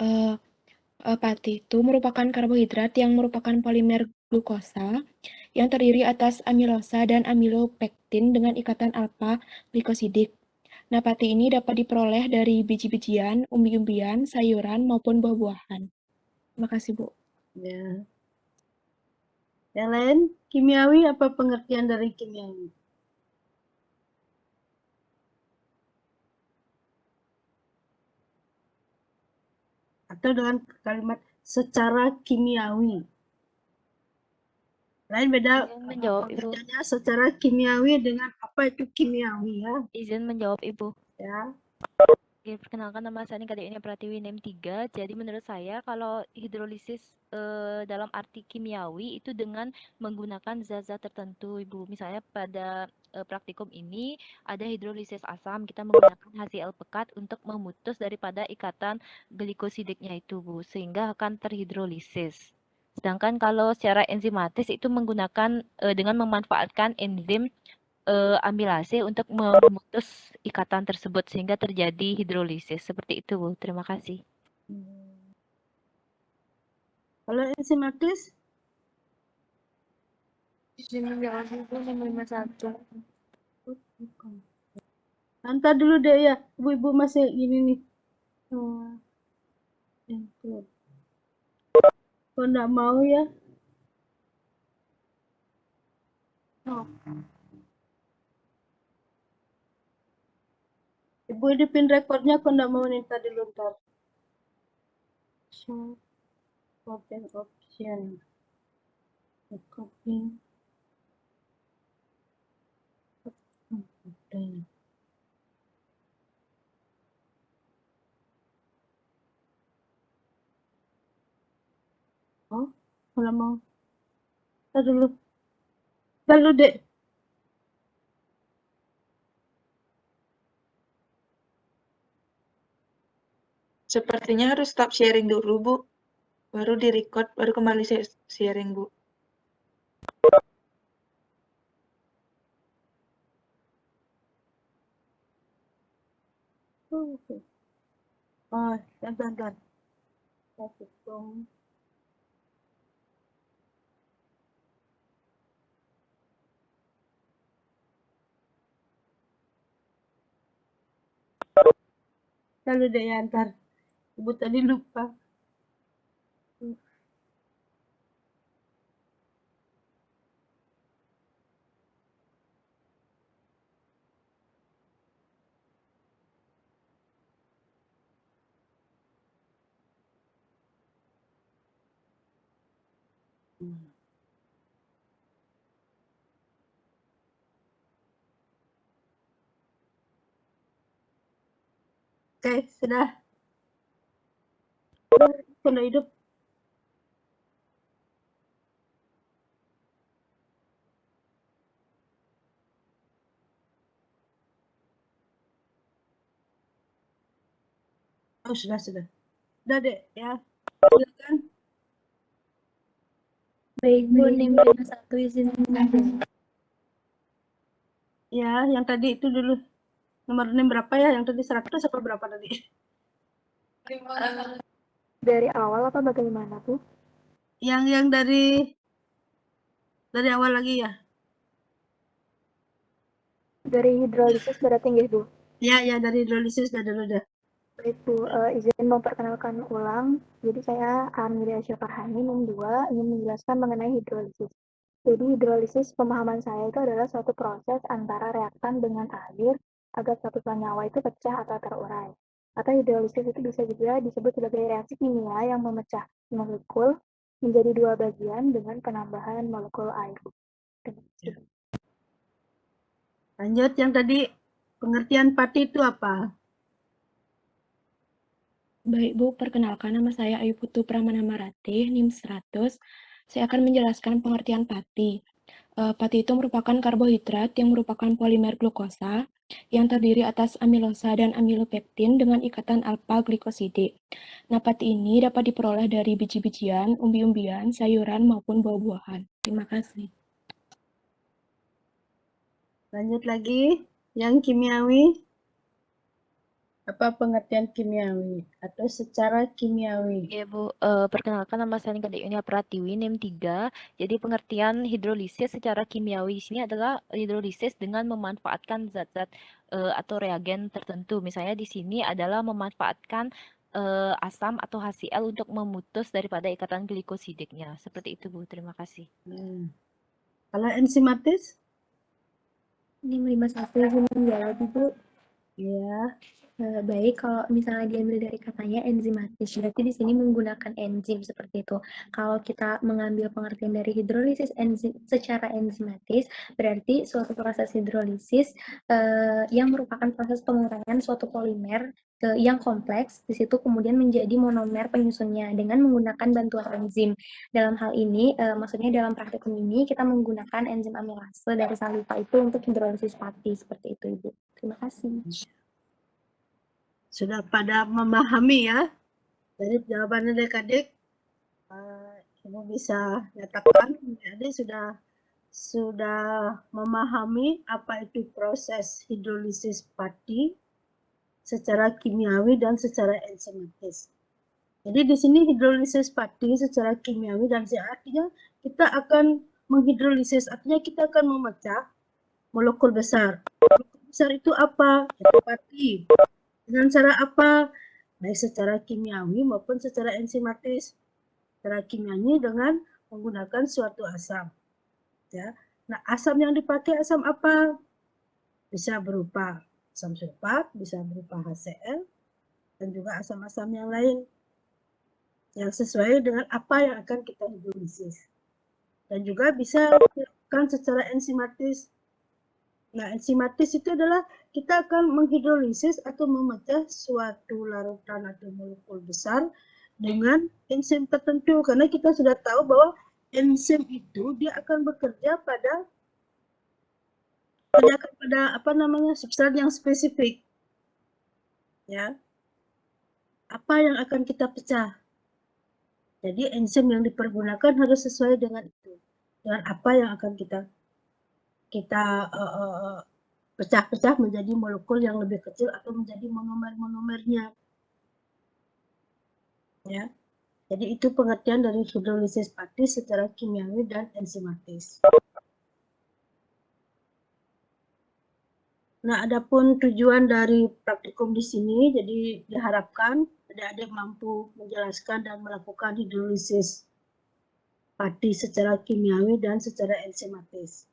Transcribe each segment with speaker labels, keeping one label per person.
Speaker 1: Eh, Pati itu merupakan karbohidrat yang merupakan polimer glukosa yang terdiri atas amilosa dan amilopektin dengan ikatan alfa glikosidik. Nah, pati ini dapat diperoleh dari biji-bijian, umbi-umbian, sayuran, maupun buah-buahan. Terima kasih, Bu.
Speaker 2: Ya. Yang lain, kimiawi, apa pengertian dari kimiawi? Atau dengan kalimat secara kimiawi. Lain beda
Speaker 3: Izin menjawab, Ibu.
Speaker 2: pengertiannya secara kimiawi dengan apa itu kimiawi ya.
Speaker 3: Izin menjawab, Ibu.
Speaker 2: Ya.
Speaker 3: Oke, perkenalkan nama saya Kadek Pratiwi NEM 3. Jadi menurut saya kalau hidrolisis dalam arti kimiawi itu dengan menggunakan zat-zat tertentu, Ibu. Misalnya pada praktikum ini ada hidrolisis asam, kita menggunakan HCl pekat untuk memutus daripada ikatan glikosidiknya itu, Bu, sehingga akan terhidrolisis. Sedangkan kalau secara enzimatis itu menggunakan dengan memanfaatkan enzim ambilase untuk memutus ikatan tersebut sehingga terjadi hidrolisis. Seperti itu, Bu. Terima kasih.
Speaker 2: Kalau enzimatis?
Speaker 1: Izin menjawab, Bu, nomor 51.
Speaker 2: Nanti dulu deh ya, ibu-ibu masih gini nih. Kalau nggak mau ya. Ibu hidupin rekornya, kalau nggak mau nih tadi ntar. Show open option. Copy. Oh, kalau mau. Ntar dulu. Lalu deh.
Speaker 4: Sepertinya harus stop sharing dulu, Bu. Baru di-record, baru kembali sharing, Bu.
Speaker 2: Oh, bentar. Saya hitung. Lalu deh ya ntar. Ibu tadi lupa. Oke, sudah. Sudah hidup. Oh, sudah. Sudah deh ya. Silakan.
Speaker 1: Baik, Bu, NIM 51 izin menjawab.
Speaker 2: Ya, yang tadi itu dulu. Nomor NIM berapa ya? Yang tadi 100 apa berapa tadi?
Speaker 1: Dari awal apa bagaimana, Bu?
Speaker 2: Yang dari awal lagi ya?
Speaker 1: Dari hidrolisis berarti nggih, Bu?
Speaker 2: Ya, dari hidrolisis dulu dah.
Speaker 1: Baik, Bu, izin memperkenalkan ulang. Jadi saya Anwiri Farhani, NIM 2, ingin menjelaskan mengenai hidrolisis. Jadi hidrolisis pemahaman saya itu adalah suatu proses antara reaktan dengan air agar satu senyawa itu pecah atau terurai. Atau hidrolisis itu bisa juga disebut sebagai reaksi kimia yang memecah molekul menjadi dua bagian dengan penambahan molekul air.
Speaker 2: Lanjut yang tadi pengertian pati itu apa?
Speaker 1: Baik, Bu, perkenalkan nama saya Ayu Putu Pramana Maratih, NIM 100. Saya akan menjelaskan pengertian pati. Pati itu merupakan karbohidrat yang merupakan polimer glukosa yang terdiri atas amilosa dan amilopektin dengan ikatan alfa glikosidik. Nah, pati ini dapat diperoleh dari biji-bijian, umbi-umbian, sayuran, maupun buah-buahan. Terima kasih.
Speaker 2: Lanjut lagi yang kimiawi. Apa pengertian kimiawi atau secara kimiawi?
Speaker 3: Ya Bu, perkenalkan nama saya Kadek Yunia Pratiwi, NIM 3. Jadi pengertian hidrolisis secara kimiawi di sini adalah hidrolisis dengan memanfaatkan zat-zat atau reagen tertentu. Misalnya di sini adalah memanfaatkan asam atau HCl untuk memutus daripada ikatan glikosidiknya. Seperti itu Bu, terima kasih.
Speaker 2: Kalau enzimatis?
Speaker 1: NIM 51 izin menjawab Ibu.
Speaker 2: Ya.
Speaker 1: Baik, kalau misalnya diambil dari katanya enzimatis, berarti di sini menggunakan enzim seperti itu. Kalau kita mengambil pengertian dari hidrolisis secara enzimatis, berarti suatu proses hidrolisis yang merupakan proses pengurangan suatu polimer yang kompleks, di situ kemudian menjadi monomer penyusunnya dengan menggunakan bantuan enzim. Dalam hal ini, maksudnya dalam praktikum ini kita menggunakan enzim amilase dari saliva itu untuk hidrolisis pati, seperti itu Ibu. Terima kasih.
Speaker 2: Sudah pada memahami ya. Dari jawabannya adik-adik, Ibu bisa nyatakan, jadi sudah memahami apa itu proses hidrolisis pati secara kimiawi dan secara enzimatis. Jadi di sini hidrolisis pati secara kimiawi dan artinya kita akan menghidrolisis, artinya kita akan memecah molekul besar. Molekul besar itu apa? Itu pati. Dengan cara apa? Baik secara kimiawi maupun secara enzimatis. Secara kimiawi dengan menggunakan suatu asam. Ya. Nah, asam yang dipakai asam apa? Bisa berupa asam sulfat, bisa berupa HCl, dan juga asam-asam yang lain yang sesuai dengan apa yang akan kita hidrolisis. Dan juga bisa dilakukan secara enzimatis. Nah, enzimatis itu adalah kita akan menghidrolisis atau memecah suatu larutan atau molekul besar dengan enzim tertentu, karena kita sudah tahu bahwa enzim itu dia akan bekerja pada apa namanya substrat yang spesifik. Ya. Apa yang akan kita pecah? Jadi enzim yang dipergunakan harus sesuai dengan itu. Dengan apa yang akan kita pecah-pecah menjadi molekul yang lebih kecil atau menjadi monomer-monomernya. Ya. Jadi itu pengertian dari hidrolisis pati secara kimiawi dan enzimatis. Nah, adapun tujuan dari praktikum di sini, jadi diharapkan adik-adik mampu menjelaskan dan melakukan hidrolisis pati secara kimiawi dan secara enzimatis.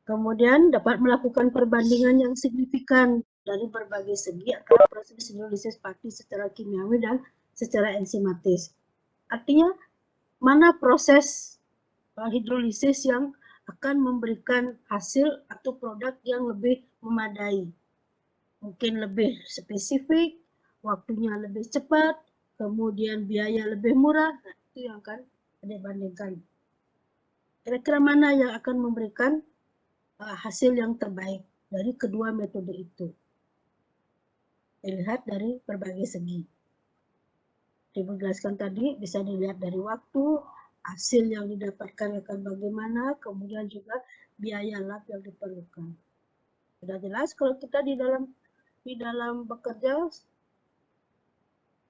Speaker 2: Kemudian dapat melakukan perbandingan yang signifikan dari berbagai segi antara proses hidrolisis pati secara kimiawi dan secara enzimatis. Artinya, mana proses hidrolisis yang akan memberikan hasil atau produk yang lebih memadai. Mungkin lebih spesifik, waktunya lebih cepat, kemudian biaya lebih murah, nah, itu yang akan dibandingkan. Kira-kira mana yang akan memberikan hasil yang terbaik dari kedua metode itu. Dilihat dari berbagai segi. Dijelaskan tadi bisa dilihat dari waktu, hasil yang didapatkan akan bagaimana, kemudian juga biaya lab yang diperlukan. Sudah jelas kalau kita di dalam bekerja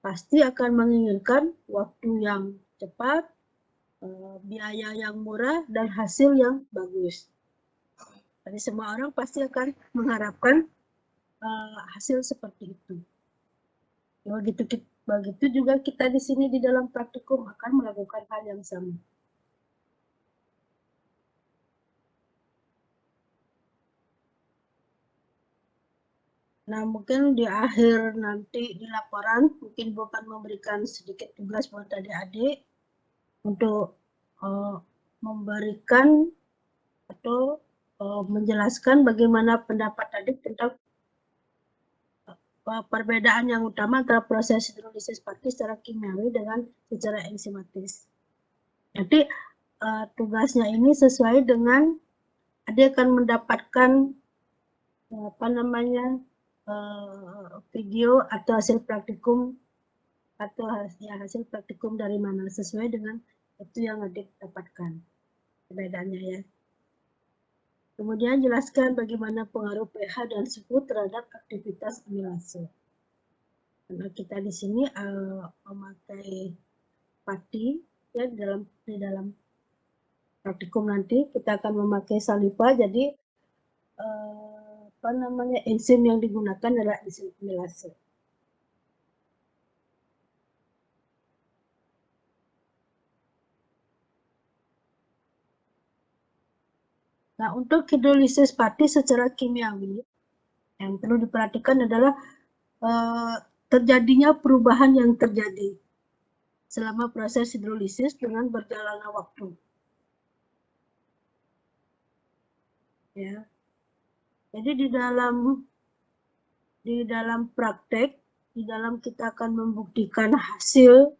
Speaker 2: pasti akan menginginkan waktu yang cepat, biaya yang murah, dan hasil yang bagus. Jadi semua orang pasti akan mengharapkan hasil seperti itu. Begitu juga kita di sini di dalam praktikum akan melakukan hal yang sama. Nah, mungkin di akhir nanti di laporan, mungkin Bu akan memberikan sedikit tugas buat adik-adik untuk memberikan atau menjelaskan bagaimana pendapat adik tentang perbedaan yang utama antara proses hidrolisis pati secara kimiawi dengan secara enzimatis. Nanti tugasnya ini sesuai dengan adik akan mendapatkan video atau hasil praktikum atau hasil praktikum dari mana sesuai dengan itu yang adik dapatkan perbedaannya ya. Kemudian jelaskan bagaimana pengaruh pH dan suhu terhadap aktivitas amilase. Karena kita di sini memakai pati ya di dalam praktikum nanti kita akan memakai saliva, jadi enzim yang digunakan adalah enzim amilase. Nah, untuk hidrolisis pati secara kimiawi yang perlu diperhatikan adalah terjadinya perubahan yang terjadi selama proses hidrolisis dengan berjalannya waktu. Ya. Jadi di dalam praktek, di dalam kita akan membuktikan hasil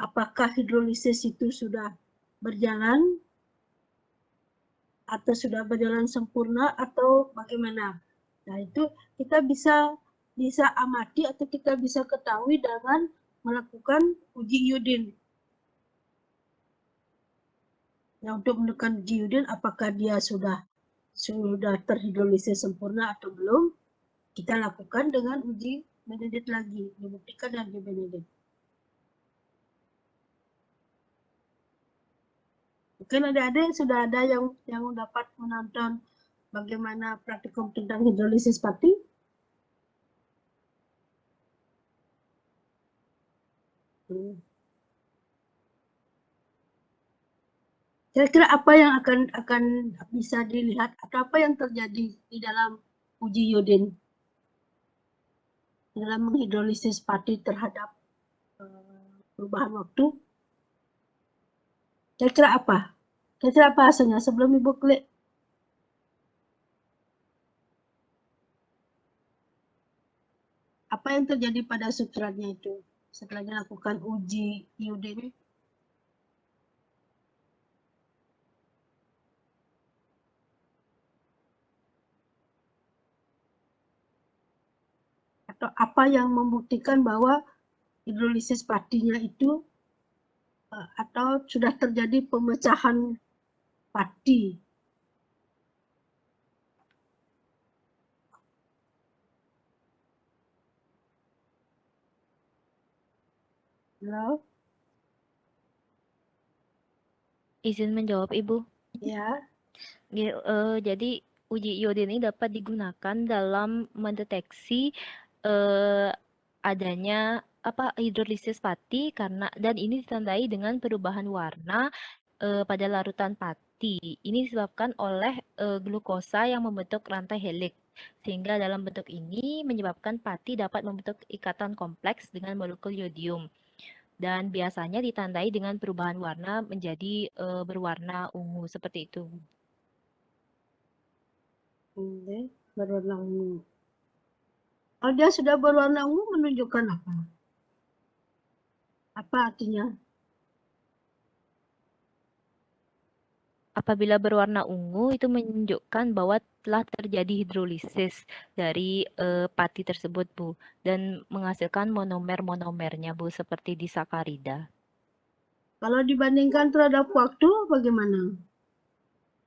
Speaker 2: apakah hidrolisis itu sudah berjalan atau sudah berjalan sempurna atau bagaimana. Nah, itu kita bisa amati atau kita bisa ketahui dengan melakukan uji iodin. Nah, untuk menekan uji iodin apakah dia sudah terhidrolisis sempurna atau belum, kita lakukan dengan uji Benedict lagi, membuktikan dengan uji Benedict. Mungkin adik-adik sudah ada yang dapat menonton bagaimana praktikum tentang hidrolisis pati. Kira-kira apa yang akan bisa dilihat atau apa yang terjadi di dalam uji iodin dalam menghidrolisis pati terhadap perubahan waktu? Kira-kira apa? Kira-kira apa hasilnya sebelum Ibu klik? Apa yang terjadi pada substratnya itu setelah dilakukan uji iodin? Atau apa yang membuktikan bahwa hidrolisis patinya itu atau sudah terjadi pemecahan pati? Halo?
Speaker 3: Izin menjawab, Ibu.
Speaker 2: Ya.
Speaker 3: Jadi uji iodin ini dapat digunakan dalam mendeteksi adanya hidrolisis pati dan ini ditandai dengan perubahan warna pada larutan pati. Ini disebabkan oleh glukosa yang membentuk rantai heliks. Sehingga dalam bentuk ini menyebabkan pati dapat membentuk ikatan kompleks dengan molekul iodium. Dan biasanya ditandai dengan perubahan warna menjadi berwarna ungu seperti itu.
Speaker 2: Berwarna ungu. Kalau dia sudah berwarna ungu menunjukkan apa? Apa artinya?
Speaker 3: Apabila berwarna ungu itu menunjukkan bahwa telah terjadi hidrolisis dari pati tersebut, Bu, dan menghasilkan monomer-monomernya, Bu, seperti di sakarida.
Speaker 2: Kalau dibandingkan terhadap waktu, bagaimana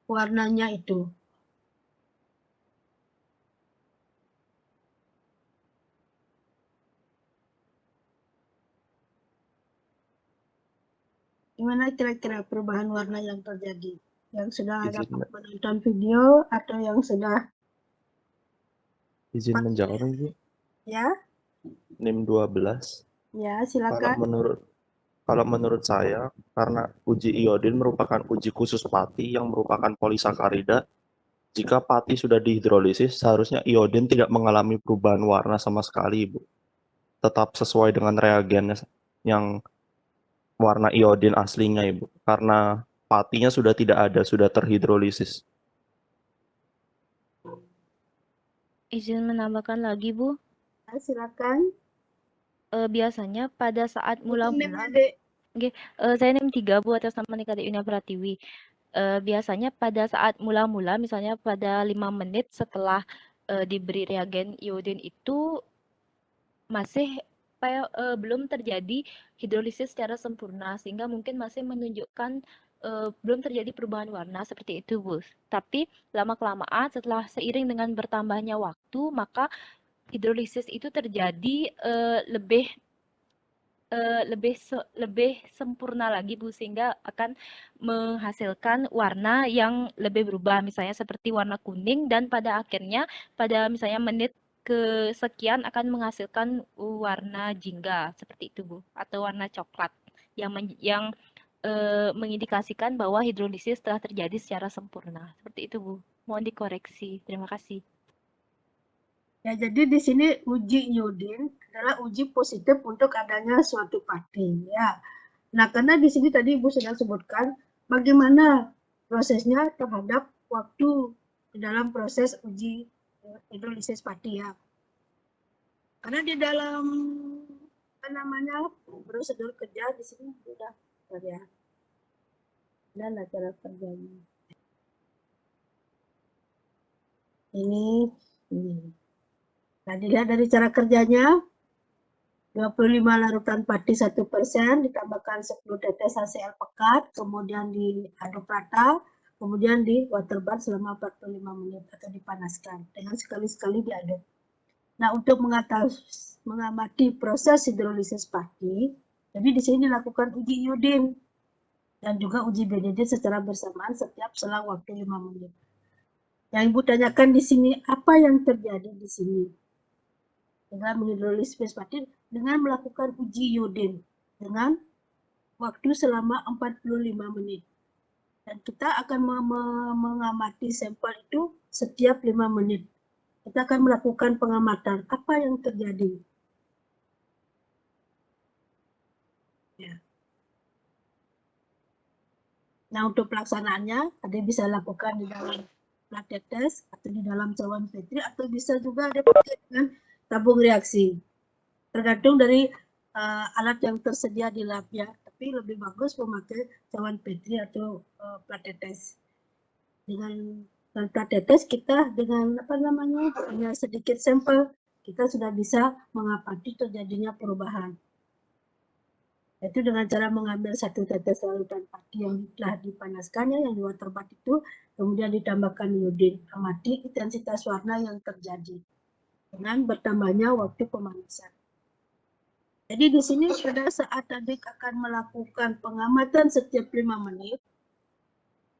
Speaker 2: warnanya itu? Gimana kira-kira perubahan warna yang terjadi? Yang sudah ada menonton video atau yang sudah
Speaker 5: Izin menjawab, Ibu.
Speaker 2: Ya,
Speaker 5: NIM 12.
Speaker 2: ya silakan.
Speaker 5: Kalau menurut saya, karena uji iodin merupakan uji khusus pati yang merupakan polisakarida, jika pati sudah dihidrolisis, seharusnya iodin tidak mengalami perubahan warna sama sekali, Ibu. Tetap sesuai dengan reagennya yang warna iodin aslinya, Ibu. Karena patinya sudah tidak ada, sudah terhidrolisis.
Speaker 3: Izin menambahkan lagi, Bu.
Speaker 2: Ya, silakan.
Speaker 3: Biasanya pada saat mula-mula, saya NIM 3, Bu, atas nama Nikade Yunia Pratiwi. Biasanya pada saat mula-mula, misalnya pada 5 menit setelah diberi reagen iodin itu masih belum terjadi hidrolisis secara sempurna, sehingga mungkin masih menunjukkan belum terjadi perubahan warna seperti itu, Bu. Tapi lama-kelamaan setelah seiring dengan bertambahnya waktu, maka hidrolisis itu terjadi lebih sempurna lagi Bu, sehingga akan menghasilkan warna yang lebih berubah, misalnya seperti warna kuning, dan pada akhirnya pada misalnya menit kesekian akan menghasilkan warna jingga seperti itu Bu, atau warna coklat yang mengindikasikan bahwa hidrolisis telah terjadi secara sempurna. Seperti itu Bu. Mohon dikoreksi. Terima kasih.
Speaker 2: Ya, jadi di sini uji iodin adalah uji positif untuk adanya suatu pati. Ya. Nah, karena di sini tadi Ibu sudah sebutkan bagaimana prosesnya terhadap waktu di dalam proses uji hidrolisis pati ya. Karena di dalam apa namanya prosedur kerja di sini sudah ya. Dan cara kerjanya. Ini. Nah, dilihat dari cara kerjanya, 25 larutan pati 1% ditambahkan 10 tetes HCl pekat, kemudian diaduk rata, kemudian di water bath selama 45 menit atau dipanaskan dengan sekali-sekali diaduk. Nah, untuk mengamati proses hidrolisis pati, jadi di sini dilakukan uji iodin dan juga uji BDD secara bersamaan setiap selang waktu 5 menit. Yang Ibu tanyakan di sini, apa yang terjadi di sini? Dengan menghidrolisis pati dengan melakukan uji iodin dengan waktu selama 45 menit. Dan kita akan mengamati sampel itu setiap 5 menit. Kita akan melakukan pengamatan apa yang terjadi. Ya. Nah, untuk pelaksanaannya, ada bisa lakukan di dalam blood test atau di dalam cawan Petri atau bisa juga ada dengan tabung reaksi. Tergantung dari alat yang tersedia di lab ya, tapi lebih bagus memakai cawan Petri atau platetes. Dengan platetes kita dengan apa namanya hanya sedikit sampel kita sudah bisa mengamati terjadinya perubahan. Itu dengan cara mengambil satu tetes larutan pati yang telah dipanaskannya yang di water bath itu, kemudian ditambahkan iodin, amati intensitas warna yang terjadi dengan bertambahnya waktu pemanasan. Jadi di sini pada saat adik akan melakukan pengamatan setiap 5 menit,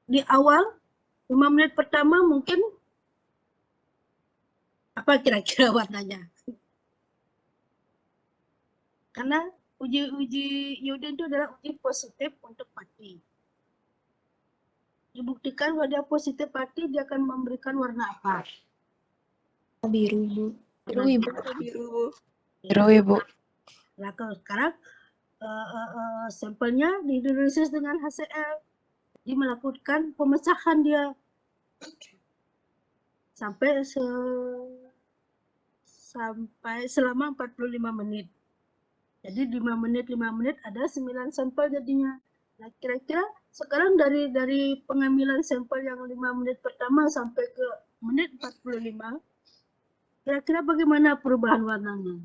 Speaker 2: di awal 5 menit pertama mungkin apa kira-kira warnanya? Karena uji iodin itu adalah uji positif untuk pati. Dibuktikan bahwa dia positif pati, dia akan memberikan warna apa?
Speaker 6: Biru, Bu. Biru, Ibu.
Speaker 4: Biru, Ibu.
Speaker 2: Nah, sekarang sampelnya dihidrolisis dengan HCl. Jadi melakukan pemecahan dia sampai selama 45 menit. Jadi 5 menit ada 9 sampel jadinya. Nah, kira-kira sekarang dari pengambilan sampel yang 5 menit pertama sampai ke menit 45, kira-kira bagaimana perubahan warnanya?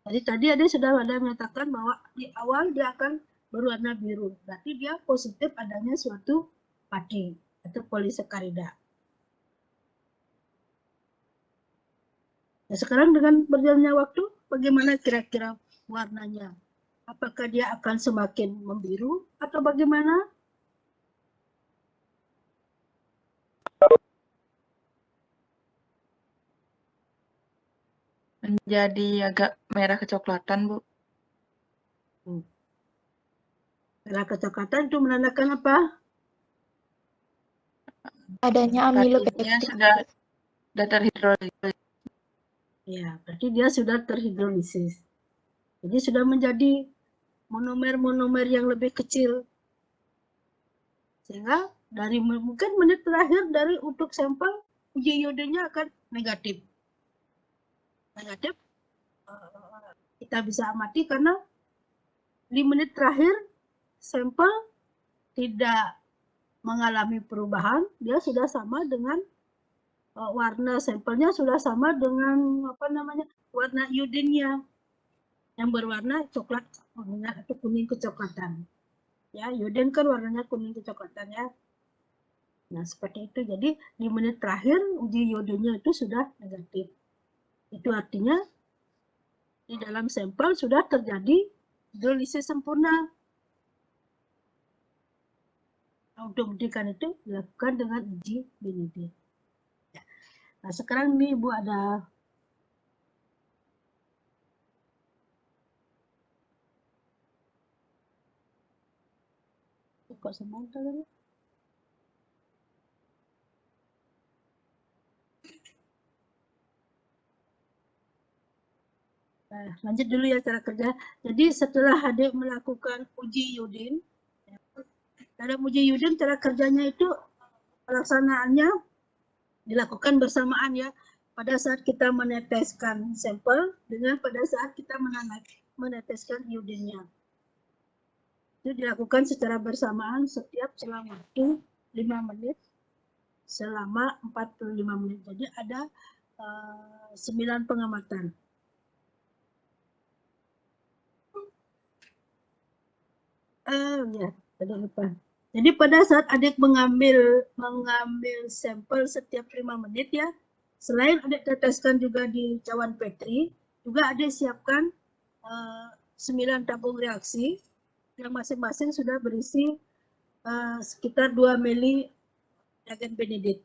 Speaker 2: Jadi tadi ada sudah ada menyatakan bahwa di awal dia akan berwarna biru. Berarti dia positif adanya suatu pati atau polisakarida. Nah, sekarang dengan berjalannya waktu, bagaimana kira-kira warnanya? Apakah dia akan semakin membiru atau bagaimana?
Speaker 4: Menjadi agak merah kecoklatan, Bu.
Speaker 2: Merah kecoklatan itu menandakan apa?
Speaker 6: Adanya
Speaker 4: Patinya
Speaker 6: amilopektin.
Speaker 4: sudah terhidrolisis.
Speaker 2: Ya, berarti dia sudah terhidrolisis. Jadi sudah menjadi monomer-monomer yang lebih kecil. Sehingga dari mungkin menit terakhir dari untuk sampel uji iodinnya akan negatif. Negatif kita bisa amati karena di menit terakhir sampel tidak mengalami perubahan, dia sudah sama dengan warna sampelnya sudah sama dengan apa namanya warna iodinnya yang berwarna coklat atau kuning kecoklatan. Ya, iodin kan warnanya kuning kecoklatan ya. Nah, seperti itu. Jadi di menit terakhir uji iodinnya itu sudah negatif. Itu artinya di dalam sampel sudah terjadi hidrolisis sempurna. Untuk membuktikan itu dilakukan dengan uji Benedict. Nah, sekarang nih Ibu ada kok semua tadi. Nah, lanjut dulu ya cara kerja. Jadi setelah adik melakukan uji iodin, dalam uji iodin cara kerjanya itu pelaksanaannya dilakukan bersamaan ya. Pada saat kita meneteskan sampel dengan pada saat kita meneteskan iodinnya. Itu dilakukan secara bersamaan setiap selang waktu 5 menit selama 45 menit. Jadi ada 9 pengamatan. Ya, tadi lupa. Jadi pada saat adik mengambil sampel setiap 5 menit ya, selain adik teteskan juga di cawan Petri, juga adik siapkan 9 tabung reaksi yang masing-masing sudah berisi sekitar 2 mili reagen Benedict.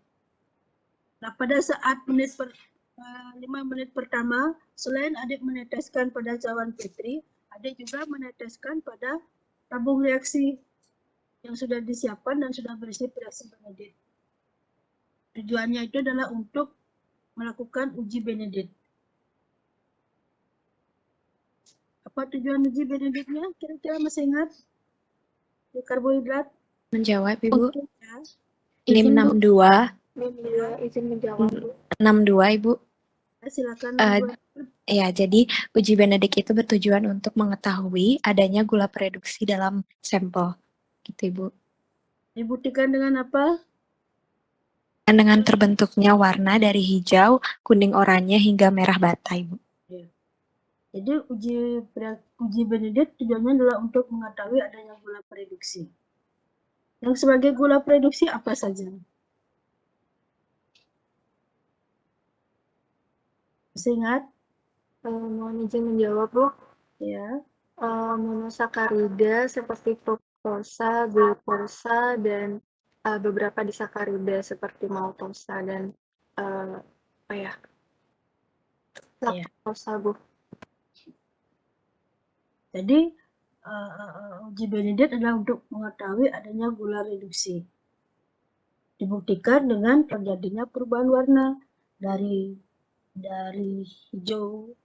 Speaker 2: Nah, pada saat 5 menit pertama, selain adik meneteskan pada cawan Petri, adik juga meneteskan pada tabung reaksi yang sudah disiapkan dan sudah berisi reaksi Benedict. Tujuannya itu adalah untuk melakukan uji Benedict. Apa tujuan uji Benedictnya? Kira-kira masih ingat? Di karbohidrat?
Speaker 6: Menjawab, Ibu.
Speaker 2: Ya.
Speaker 6: NIM 62.
Speaker 1: NIM 2 izin menjawab, Bu.
Speaker 6: 62, Ibu.
Speaker 2: Silakan.
Speaker 6: Ya, jadi uji Benedict itu bertujuan untuk mengetahui adanya gula reduksi dalam sampel. Gitu, Ibu.
Speaker 2: Dibuktikan dengan apa?
Speaker 6: Dengan terbentuknya warna dari hijau, kuning oranye hingga merah bata, Ibu.
Speaker 2: Jadi uji Benedict tujuannya adalah untuk mengetahui adanya gula reduksi. Yang sebagai gula reduksi apa saja? Masih ingat?
Speaker 1: Mohon izin menjawab, Bu.
Speaker 2: Ya.
Speaker 1: Monosakarida seperti fruktosa, glukosa, dan beberapa disakarida seperti maltosa dan laktosa, Bu.
Speaker 2: Jadi uji Benedict adalah untuk mengetahui adanya gula reduksi. Dibuktikan dengan terjadinya perubahan warna dari hijau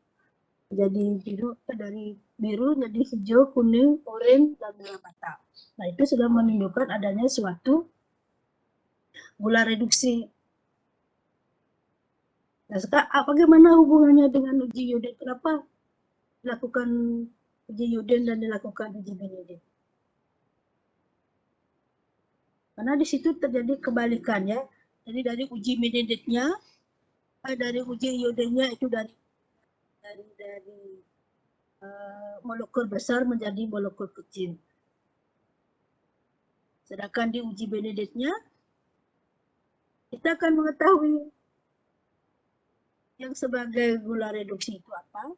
Speaker 2: jadi biru, dari biru jadi hijau, kuning, oranye, dan merah bata. Nah, itu sudah menunjukkan adanya suatu gula reduksi. Nah, sekarang bagaimana hubungannya dengan uji iodin? Kenapa dilakukan uji iodin dan dilakukan uji Benedict? Karena di situ terjadi kebalikan ya. Jadi dari uji Benedictnya, dari uji iodinnya itu dari molekul besar menjadi molekul kecil. Sedangkan di uji Benedictnya, kita akan mengetahui yang sebagai gula reduksi itu apa.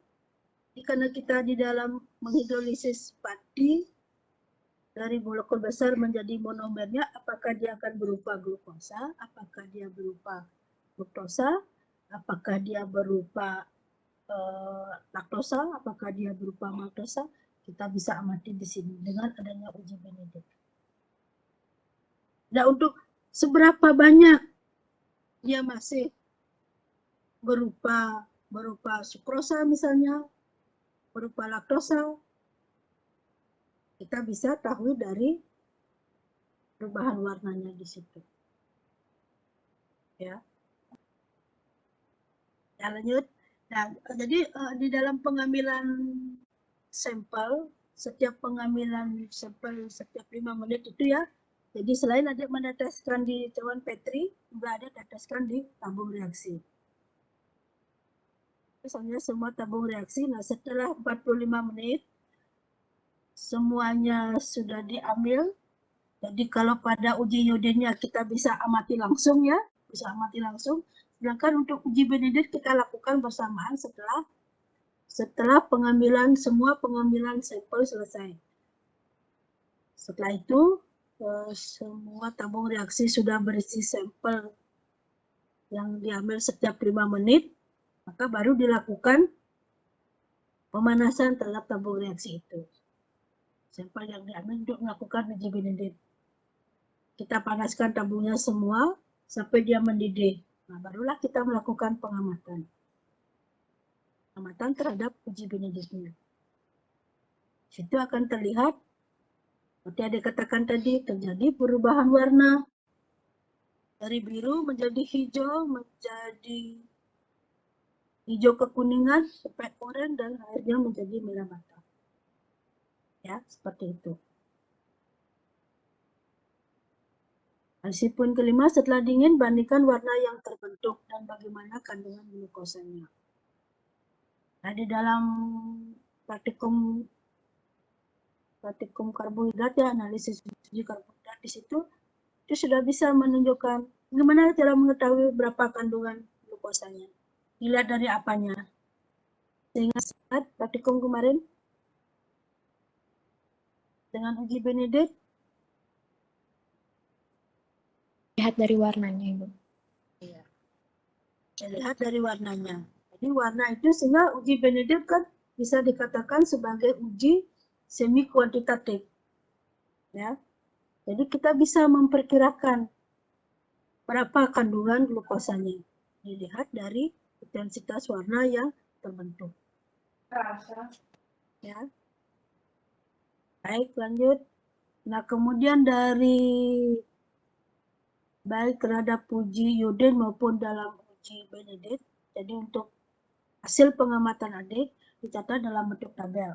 Speaker 2: Karena kita di dalam menghidrolisis pati dari molekul besar menjadi monomernya, apakah dia akan berupa glukosa, apakah dia berupa fruktosa, apakah dia berupa laktosa, apakah dia berupa maltosa, kita bisa amati di sini dengan adanya uji Benedict. Nah, untuk seberapa banyak dia masih berupa sukrosa misalnya, berupa laktosa, kita bisa tahu dari perubahan warnanya di situ. Ya. Ya, lanjut. Nah, jadi di dalam pengambilan sampel, setiap pengambilan sampel setiap 5 menit itu ya, jadi selain ada meneteskan di cawan Petri, juga ada teteskan di tabung reaksi. Misalnya semua tabung reaksi, nah setelah 45 menit, semuanya sudah diambil. Jadi kalau pada uji iodinnya kita bisa amati langsung ya, bisa amati langsung. Sedangkan untuk uji Benedict kita lakukan bersamaan setelah pengambilan sampel selesai. Setelah itu semua tabung reaksi sudah berisi sampel yang diambil setiap 5 menit, maka baru dilakukan pemanasan terhadap tabung reaksi itu. Sampel yang diambil untuk melakukan uji Benedict. Kita panaskan tabungnya semua sampai dia mendidih. Nah, barulah kita melakukan pengamatan terhadap uji Benedict-nya. Situ akan terlihat, seperti ada katakan tadi, terjadi perubahan warna dari biru menjadi hijau, menjadi hijau kekuningan, sampai oranye, dan akhirnya menjadi merah bata. Ya, seperti itu. Hasil poin kelima, setelah dingin, bandingkan warna yang terbentuk dan bagaimana kandungan glukosanya. Nah, di dalam praktikum karbohidrat ya, analisis uji karbohidrat di situ, itu sudah bisa menunjukkan bagaimana cara mengetahui berapa kandungan glukosanya. Dilihat dari apanya. Sehingga saat praktikum kemarin, dengan uji Benedict,
Speaker 6: Lihat dari warnanya, Ibu.
Speaker 2: lihat dari warnanya. Jadi warna itu sehingga uji Benedict kan bisa dikatakan sebagai uji semi kuantitatif. Ya. Jadi kita bisa memperkirakan berapa kandungan glukosanya. Dilihat dari intensitas warna yang terbentuk. Ya. Baik, lanjut. Nah, kemudian dari baik terhadap uji Yoden maupun dalam uji Benedict, jadi untuk hasil pengamatan adik dicatat dalam bentuk tabel.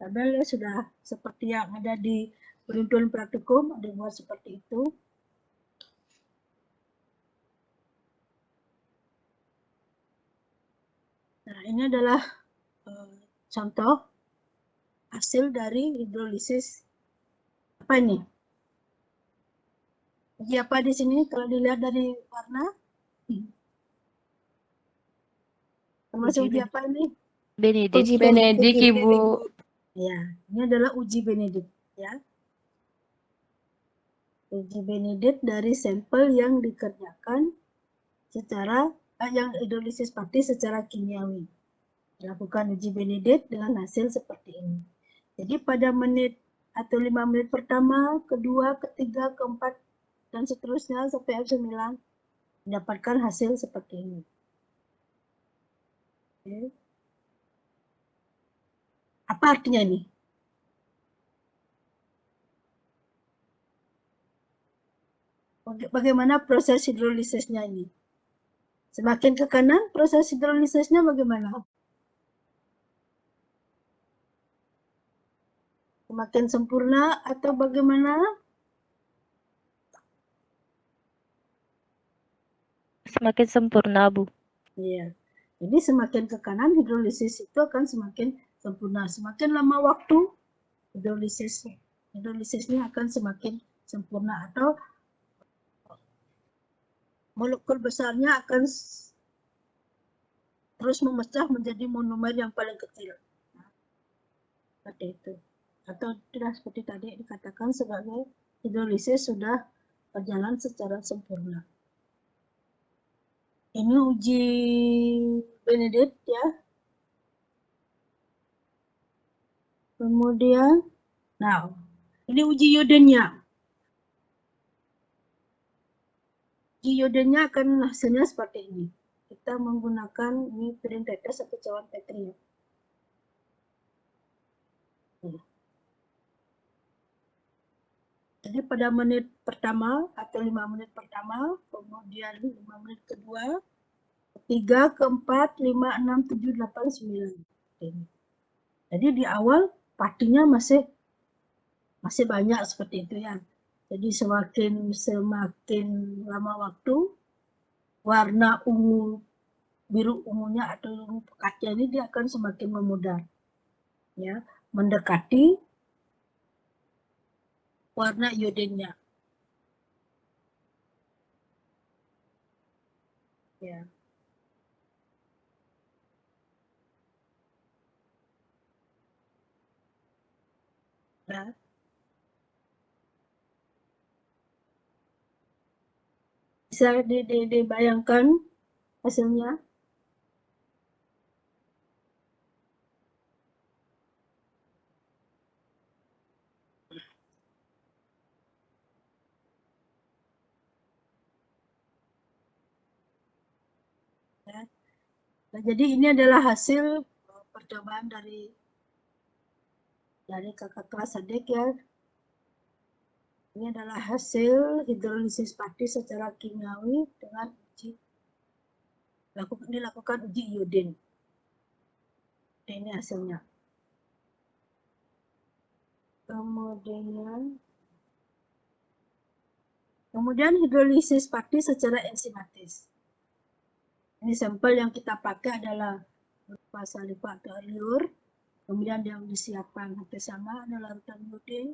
Speaker 2: Tabelnya sudah seperti yang ada di penuntun praktikum, dibuat seperti itu. Nah, ini adalah contoh hasil dari hidrolisis. Apa ini? Uji apa di sini? Kalau dilihat dari warna, termasuk uji apa ini?
Speaker 3: Benedict.
Speaker 6: Uji Benedict, Ibu.
Speaker 2: Ya, ini adalah uji Benedict. Ya, uji Benedict dari sampel yang dikerjakan secara yang hidrolisis pati secara kimiawi. Lakukan uji Benedict dengan hasil seperti ini. Jadi pada menit atau 5 menit pertama, kedua, ketiga, keempat, dan seterusnya sampai F9 mendapatkan hasil seperti ini. Oke. Apa artinya ini? Bagaimana proses hidrolisisnya ini? Semakin ke kanan, proses hidrolisisnya bagaimana? Semakin sempurna atau bagaimana?
Speaker 3: Semakin sempurna, Bu.
Speaker 2: Iya. Jadi semakin ke kanan hidrolisis itu akan semakin sempurna. Semakin lama waktu hidrolisisnya akan semakin sempurna atau molekul besarnya akan terus memecah menjadi monomer yang paling kecil. Nah, seperti itu. Atau tidak seperti tadi dikatakan sebagai hidrolisis sudah berjalan secara sempurna. Ini uji Benedict ya. Kemudian, nah ini uji Yodennya. Uji Yodennya akan hasilnya seperti ini. Kita menggunakan ini piring tetes atau cawan Petri. Jadi pada menit pertama atau 5 menit pertama, kemudian 5 menit kedua, ketiga, keempat, 5, 6, 7, 8, 9. Jadi di awal partinya masih banyak seperti itu ya. Jadi semakin lama waktu, warna ungu, biru ungunya atau ungu pekatnya ini dia akan semakin memudar. Ya, mendekati warna iodennya. Ya. Ya. Bisa dibayangkan hasilnya. Ya. Nah, jadi ini adalah hasil percobaan dari kakak kelas adik ya. Ini adalah hasil hidrolisis pati secara kimiawi dengan dilakukan uji iodin. Ini hasilnya. Kemudian hidrolisis pati secara enzimatis. Ini sampel yang kita pakai adalah berupa saliva atau liur. Kemudian yang disiapkan hampir sama adalah larutan iodin,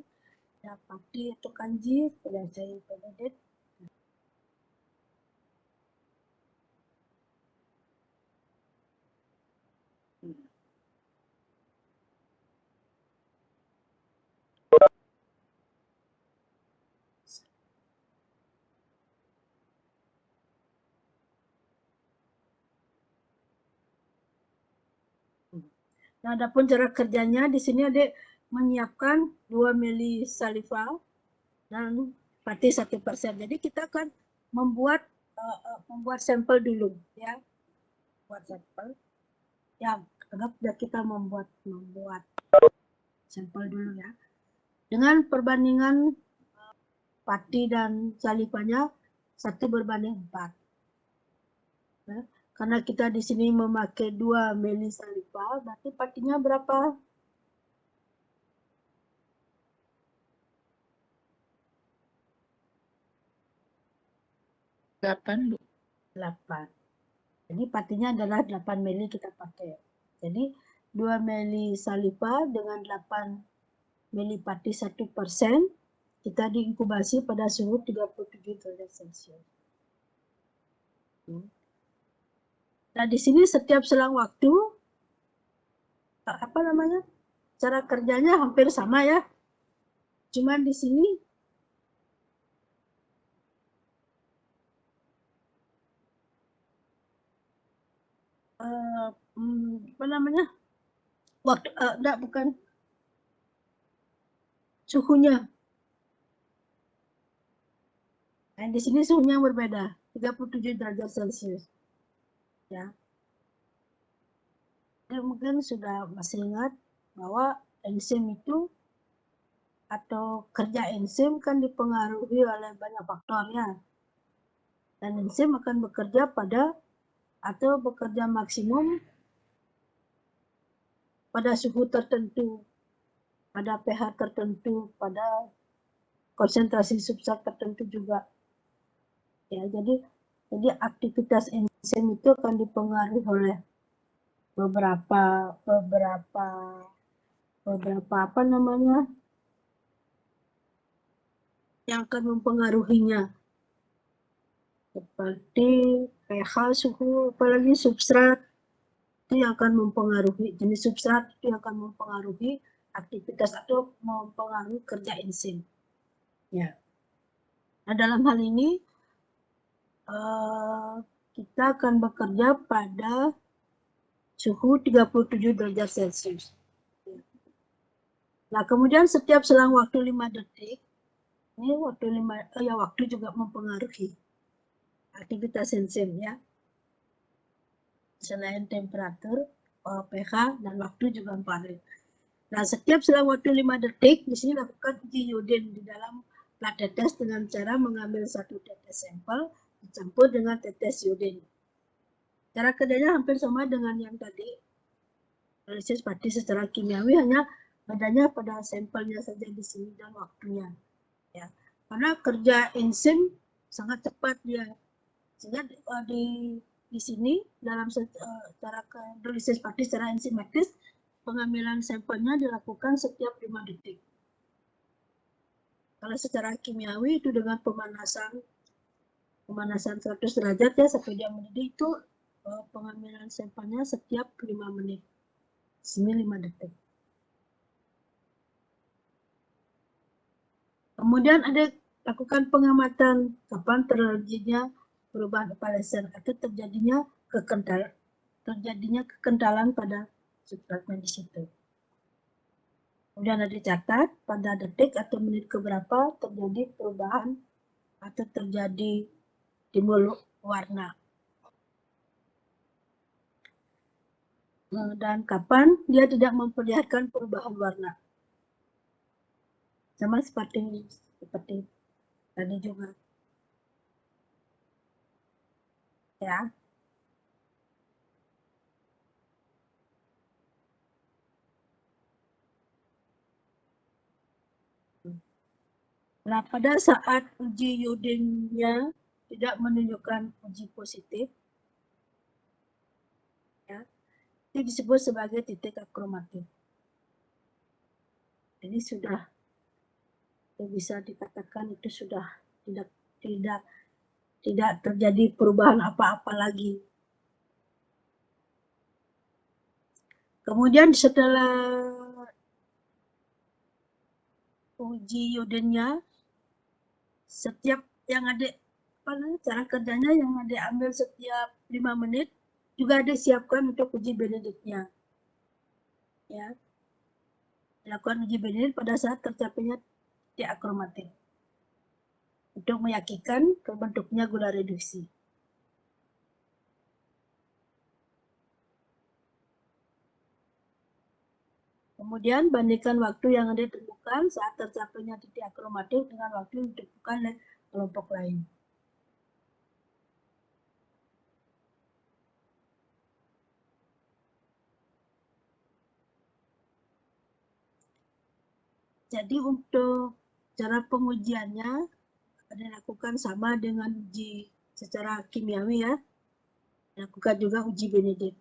Speaker 2: ada pati atau kanji, kemudian cair penedet. Nah, adapun cara kerjanya di sini adik menyiapkan 2 mili saliva dan pati 1%. Jadi kita akan membuat sampel dulu ya. Buat sampel. Ya, anggap kita membuat sampel dulu ya. Dengan perbandingan pati dan salivanya 1:4. Ya. Karena kita di sini memakai 2 mili saliva, berarti patinya berapa?
Speaker 4: 8, Bu.
Speaker 2: 8. Jadi patinya adalah 8 mili kita pakai. Jadi 2 mili saliva dengan 8 mili pati 1%, kita diinkubasi pada suhu 37 derajat Celcius. Nah, di sini setiap selang waktu, cara kerjanya hampir sama ya. Cuman di sini waktu bukan suhunya. Nah, di sini suhunya berbeda, 37 derajat Celcius. Ya. Jadi mungkin sudah masih ingat bahwa enzim itu atau kerja enzim kan dipengaruhi oleh banyak faktor ya. Dan enzim akan bekerja bekerja maksimum pada suhu tertentu, pada pH tertentu, pada konsentrasi substrat tertentu juga. Ya, jadi aktivitas enzim itu akan dipengaruhi oleh beberapa yang akan mempengaruhinya, seperti pH, suhu, apalagi substrat itu yang akan mempengaruhi, jenis substrat itu yang akan mempengaruhi aktivitas atau mempengaruhi kerja enzim. Ya. Nah, dalam hal ini kita akan bekerja pada suhu 37 derajat Celcius. Nah, kemudian setiap selang waktu 5 detik, ini waktu juga mempengaruhi aktivitas enzim ya. Selain temperatur, pH, dan waktu juga mempengaruhi. Nah, setiap selang waktu 5 detik, di sini lakukan uji iodin di dalam plat tetes dengan cara mengambil 1 tetes sampel, dicampur dengan tetes iodin. Cara kerjanya hampir sama dengan yang tadi, hidrolisis pati secara kimiawi, hanya bedanya pada sampelnya saja di sini dan waktunya. Ya, karena kerja enzim sangat cepat dia, sehingga di sini dalam cara hidrolisis pati secara enzimatis, pengambilan sampelnya dilakukan setiap 5 detik. Kalau secara kimiawi itu dengan pemanasan 100 derajat ya sampai dia mendidih, itu pengambilan sampelnya setiap 5 menit. Sini 5 detik. Kemudian ada lakukan pengamatan kapan terjadinya perubahan opalescent atau terjadinya kekentalan pada substratnya di situ. Kemudian ada dicatat pada detik atau menit keberapa terjadi perubahan atau terjadi timbul warna. Dan kapan dia tidak memperlihatkan perubahan warna. Sama seperti tadi juga. Ya. Nah, pada saat uji iodinnya tidak menunjukkan uji positif, ya, itu disebut sebagai titik akromatik. Jadi sudah bisa dikatakan itu sudah tidak terjadi perubahan apa-apa lagi. Kemudian setelah uji iodinnya, setiap yang ada cara kerjanya yang ada ambil setiap 5 menit juga ada siapkan untuk uji Benedictnya. Ya. Dilakukan uji Benedict pada saat tercapainya titik akromatik untuk meyakinkan terbentuknya gula reduksi. Kemudian bandingkan waktu yang ada ditemukan saat tercapainya titik akromatik dengan waktu yang ditemukan oleh kelompok lain. Jadi untuk cara pengujiannya dilakukan sama dengan uji secara kimiawi ya. Dilakukan juga uji Benedict.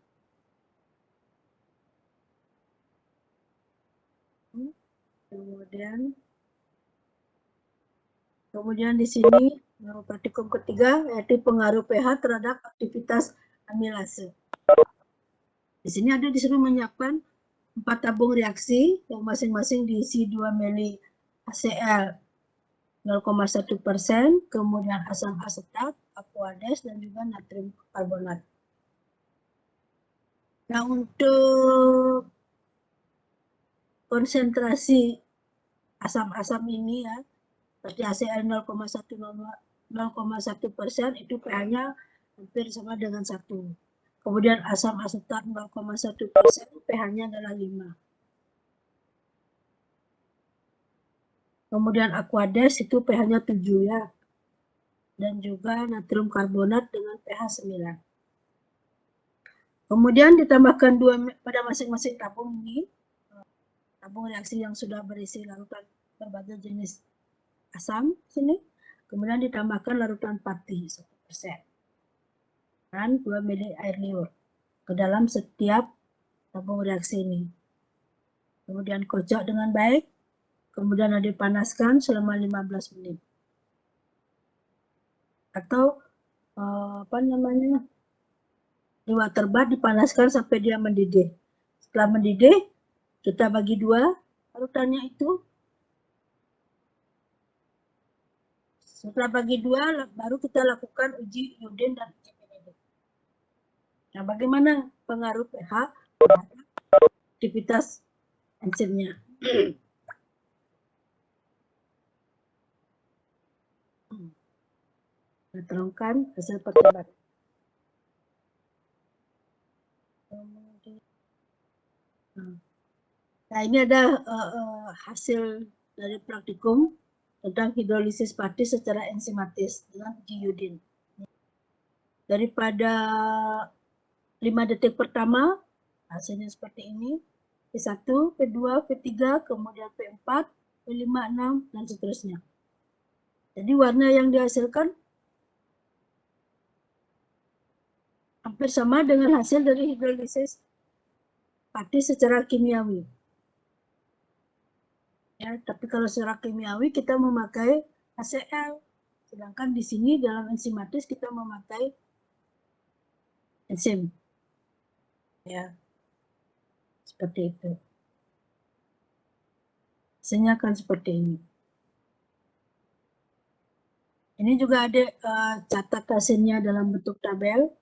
Speaker 2: Kemudian di sini praktikum ketiga yaitu pengaruh pH terhadap aktivitas amilase. Di sini ada disuruh menyiapkan 4 tabung reaksi yang masing-masing diisi 2 mili HCl 0,1%, kemudian asam asetat, aquades, dan juga natrium karbonat. Nah, untuk konsentrasi asam-asam ini ya, seperti HCl 0,1% itu pH-nya hampir sama dengan 1. Kemudian asam asetat 0,1%, pH-nya adalah 5. Kemudian aquades itu pH-nya 7 ya. Dan juga natrium karbonat dengan pH 9. Kemudian ditambahkan 2 pada masing-masing tabung ini, tabung reaksi yang sudah berisi larutan berbagai jenis asam sini, kemudian ditambahkan larutan pati 1% dan 2 mili air liur ke dalam setiap tabung reaksi ini. Kemudian kocok dengan baik, kemudian dipanaskan selama 15 menit. Atau di water bath dipanaskan sampai dia mendidih. Setelah mendidih, kita bagi 2 larutannya itu. Setelah bagi 2, baru kita lakukan uji iodin dan uji Benedict. Nah, bagaimana pengaruh pH terhadap aktivitas enzimnya? Kita terangkan hasil percobaan. Nah, ini ada hasil dari praktikum tentang hidrolisis pati secara enzimatis dengan uji iodin. Daripada 5 detik pertama, hasilnya seperti ini. P1, P2, P3, kemudian P4, P5, 6, dan seterusnya. Jadi warna yang dihasilkan hampir sama dengan hasil dari hidrolisis pati secara kimiawi. Ya, tapi kalau secara kimiawi kita memakai HCl, sedangkan di sini dalam enzimatis kita memakai enzim. Ya, seperti itu. Hasilnya akan seperti ini. Ini juga ada catat hasilnya dalam bentuk tabel.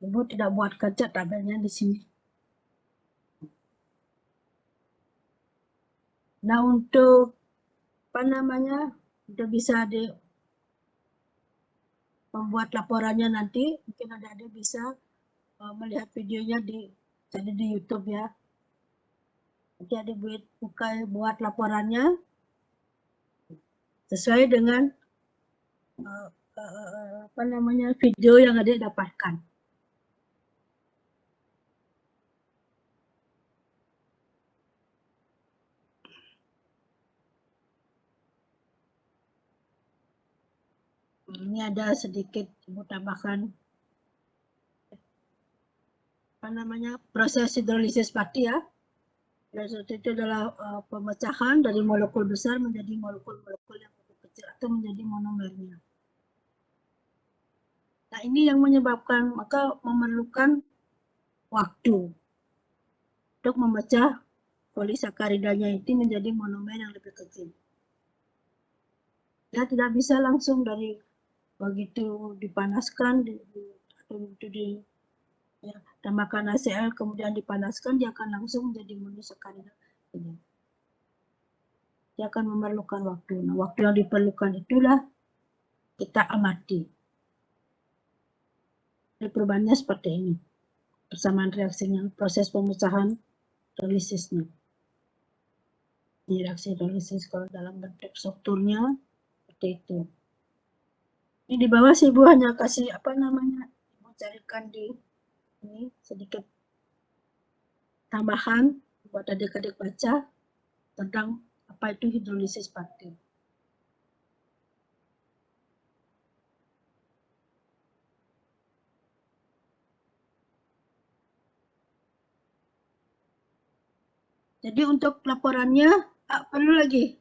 Speaker 2: Ibu tidak buat kaca tabelnya di sini. Nah, untuk apa namanya, udah bisa membuat laporannya nanti, mungkin adik-adik bisa melihat videonya jadi di YouTube ya. Nanti adik buat laporannya sesuai dengan apa namanya, video yang adik dapatkan. Ini ada sedikit ibu tambahkan apa namanya, proses hidrolisis pati ya. Proses itu adalah pemecahan dari molekul besar menjadi molekul-molekul yang lebih kecil atau menjadi monomernya. Nah, ini yang menyebabkan, maka memerlukan waktu untuk memecah polisakaridanya itu menjadi monomer yang lebih kecil. Ya, tidak bisa langsung dari begitu dipanaskan atau ya, tambahkan HCl kemudian dipanaskan, dia akan langsung menjadi monosakarida. Dia akan memerlukan waktu. Nah, waktu yang diperlukan itulah kita amati. Perubahannya seperti ini. Persamaan reaksinya, proses pemecahan hidrolisisnya. Ini reaksi hidrolisis kalau dalam bentuk strukturnya seperti itu. Ini di bawah sih Ibu hanya kasih apa namanya, Ibu carikan di ini sedikit tambahan buat adik-adik baca tentang apa itu hidrolisis pati. Jadi untuk laporannya perlu lagi.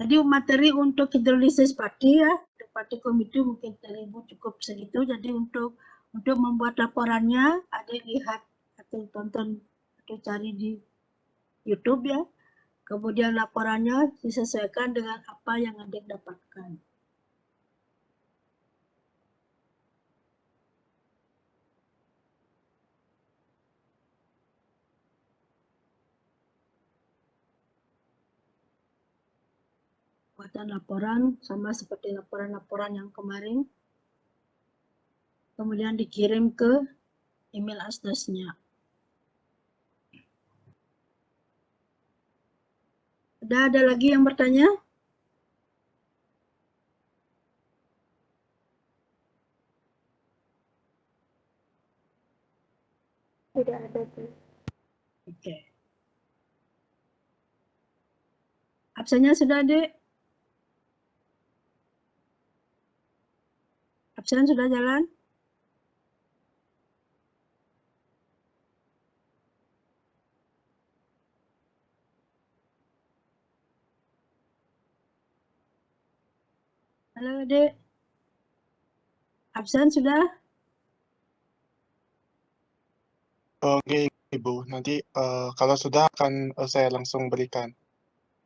Speaker 2: Jadi materi untuk hidrolisis pati ya, partikum itu mungkin dari Ibu cukup segitu. Jadi untuk membuat laporannya, adik lihat atau tonton atau cari di YouTube ya. Kemudian laporannya disesuaikan dengan apa yang adik dapatkan. Buatan laporan sama seperti laporan-laporan yang kemarin. Kemudian dikirim ke email asdasnya. Ada lagi yang bertanya?
Speaker 1: Tidak ada tuh.
Speaker 2: Oke. Absennya sudah, Dek? Absen sudah jalan? Halo, Dek. Absen sudah?
Speaker 7: Oke, Ibu. Nanti kalau sudah akan saya langsung berikan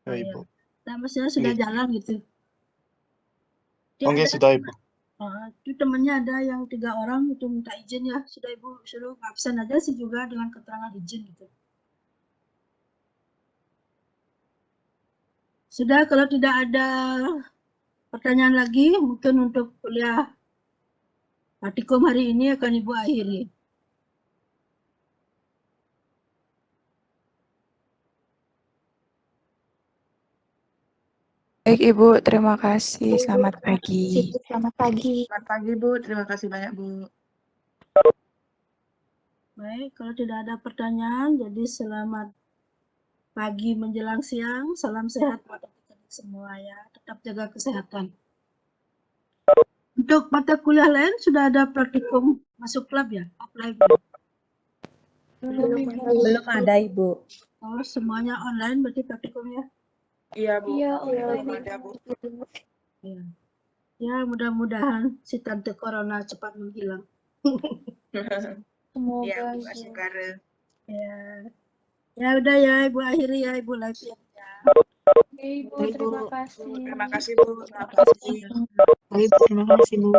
Speaker 7: ke
Speaker 2: Oh,
Speaker 7: Ibu.
Speaker 2: iya. Nah, maksudnya sudah
Speaker 7: Oke.
Speaker 2: jalan gitu. Dia
Speaker 7: Oke,
Speaker 2: ada,
Speaker 7: sudah Ibu.
Speaker 2: itu temannya ada yang 3 orang itu minta izin ya. Sudah Ibu suruh absen aja sih juga dengan keterangan izin gitu. Sudah, kalau tidak ada pertanyaan lagi, mungkin untuk kuliah partikum hari ini akan Ibu akhiri.
Speaker 8: Baik Ibu, terima kasih. Selamat pagi.
Speaker 1: Selamat pagi.
Speaker 4: Selamat pagi, Bu. Terima kasih banyak, Bu.
Speaker 2: Baik, kalau tidak ada pertanyaan, jadi selamat pagi menjelang siang. Salam sehat buat adik-adik semua ya. Tetap jaga kesehatan. Untuk mata kuliah lain sudah ada praktikum masuk klub ya? Apply belum?
Speaker 9: Belum ada, Ibu.
Speaker 2: Oh, semuanya online berarti praktikumnya?
Speaker 4: Iya, Bu.
Speaker 1: Iya,
Speaker 4: Belum ada, Bu.
Speaker 2: Ya. Ya, mudah-mudahan si tante corona cepat menghilang.
Speaker 1: Semoga
Speaker 4: Iya, Bu Asyikara.
Speaker 2: Ya. Ya udah ya, Ibu akhiri ya, Ibu live ya.
Speaker 1: Oke, Ibu,
Speaker 4: Baik, Bu.
Speaker 1: terima kasih.
Speaker 4: Terima kasih, Bu. Selamat pagi.
Speaker 8: Baik, terima kasih Bu.